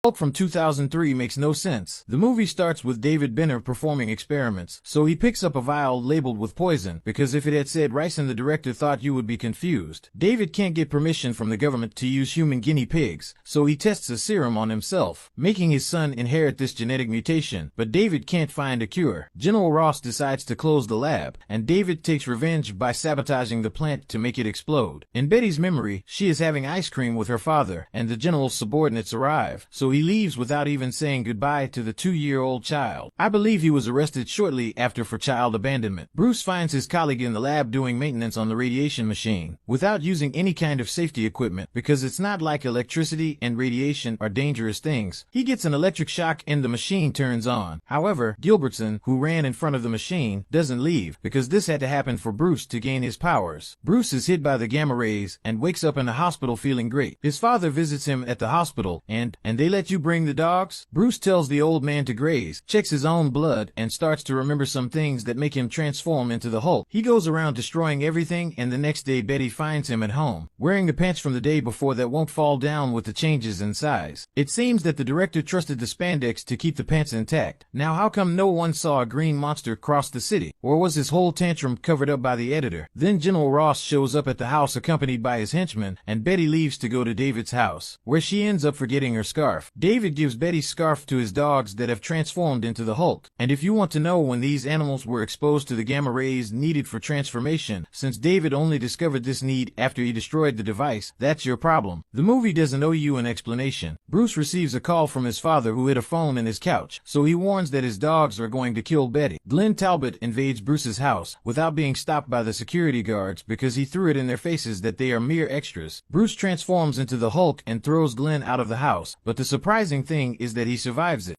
Hulk from 2003 makes no sense. The movie starts with David Benner performing experiments, so he picks up a vial labeled with poison, because if it had said rice and the director thought you would be confused. David can't get permission from the government to use human guinea pigs, so he tests a serum on himself, making his son inherit this genetic mutation, but David can't find a cure. General Ross decides to close the lab, and David takes revenge by sabotaging the plant to make it explode. In Betty's memory, she is having ice cream with her father, and the general's subordinates arrive, so he leaves without even saying goodbye to the 2-year-old child. I believe he was arrested shortly after for child abandonment. Bruce finds his colleague in the lab doing maintenance on the radiation machine, without using any kind of safety equipment, because it's not like electricity and radiation are dangerous things. He gets an electric shock and the machine turns on. However, Gilbertson, who ran in front of the machine, doesn't leave, because this had to happen for Bruce to gain his powers. Bruce is hit by the gamma rays and wakes up in the hospital feeling great. His father visits him at the hospital, and they let you bring the dogs? Bruce tells the old man to graze, checks his own blood, and starts to remember some things that make him transform into the Hulk. He goes around destroying everything, and the next day Betty finds him at home, wearing the pants from the day before that won't fall down with the changes in size. It seems that the director trusted the spandex to keep the pants intact. Now how come no one saw a green monster cross the city? Or was his whole tantrum covered up by the editor? Then General Ross shows up at the house accompanied by his henchmen, and Betty leaves to go to David's house, where she ends up forgetting her scarf. David gives Betty's scarf to his dogs that have transformed into the Hulk. And if you want to know when these animals were exposed to the gamma rays needed for transformation, since David only discovered this need after he destroyed the device, that's your problem. The movie doesn't owe you an explanation. Bruce receives a call from his father who hid a phone in his couch, so he warns that his dogs are going to kill Betty. Glenn Talbot invades Bruce's house without being stopped by the security guards because he threw it in their faces that they are mere extras. Bruce transforms into the Hulk and throws Glenn out of the house, but the surprising thing is that he survives it.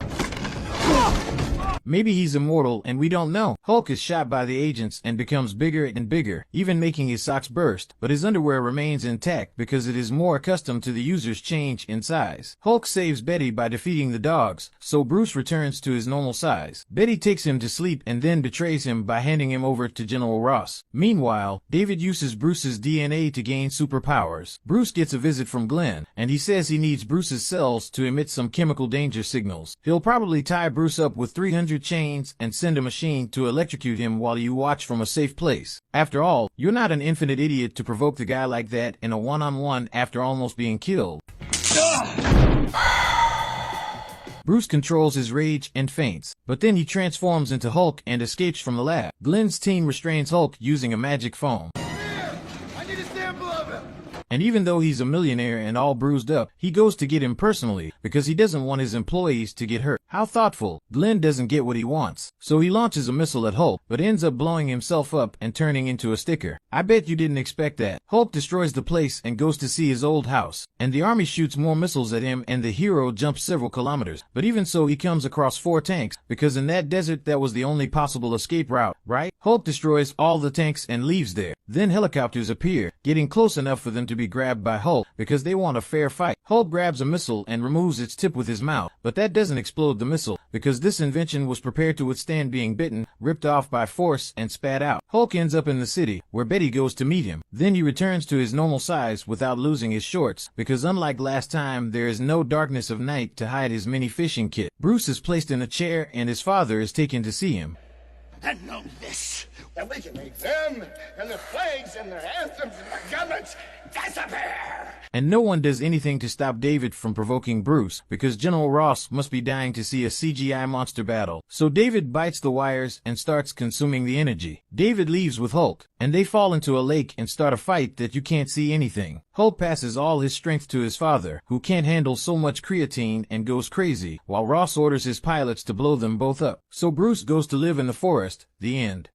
Maybe he's immortal and we don't know. Hulk is shot by the agents and becomes bigger and bigger, even making his socks burst, but his underwear remains intact because it is more accustomed to the user's change in size. Hulk saves Betty by defeating the dogs, so Bruce returns to his normal size. Betty takes him to sleep and then betrays him by handing him over to General Ross. Meanwhile, David uses Bruce's DNA to gain superpowers. Bruce gets a visit from Glenn, and he says he needs Bruce's cells to emit some chemical danger signals. He'll probably tie Bruce up with 300 chains and send a machine to electrocute him while you watch from a safe place. After all, you're not an infinite idiot to provoke the guy like that in a one-on-one after almost being killed. Bruce controls his rage and faints, but then he transforms into Hulk and escapes from the lab. Glenn's team restrains Hulk using a magic foam. And even though he's a millionaire and all bruised up, he goes to get him personally because he doesn't want his employees to get hurt. How thoughtful. Glenn doesn't get what he wants, so he launches a missile at Hulk, but ends up blowing himself up and turning into a sticker. I bet you didn't expect that. Hulk destroys the place and goes to see his old house, and the army shoots more missiles at him and the hero jumps several kilometers. But even so, he comes across 4 tanks, because in that desert that was the only possible escape route, right? Hulk destroys all the tanks and leaves there. Then helicopters appear, getting close enough for them to be grabbed by Hulk because they want a fair fight. Hulk grabs a missile and removes its tip with his mouth, but that doesn't explode the missile because this invention was prepared to withstand being bitten, ripped off by force, and spat out. Hulk ends up in the city, where Betty goes to meet him. Then he returns to his normal size without losing his shorts, because unlike last time, there is no darkness of night to hide his mini fishing kit. Bruce is placed in a chair and his father is taken to see him. And know this, that we can make them and their flags and their anthems and their governments disappear. And no one does anything to stop David from provoking Bruce, because General Ross must be dying to see a CGI monster battle. So David bites the wires and starts consuming the energy. David leaves with Hulk, and they fall into a lake and start a fight that you can't see anything. Hulk passes all his strength to his father, who can't handle so much creatine and goes crazy, while Ross orders his pilots to blow them both up. So Bruce goes to live in the forest. The end.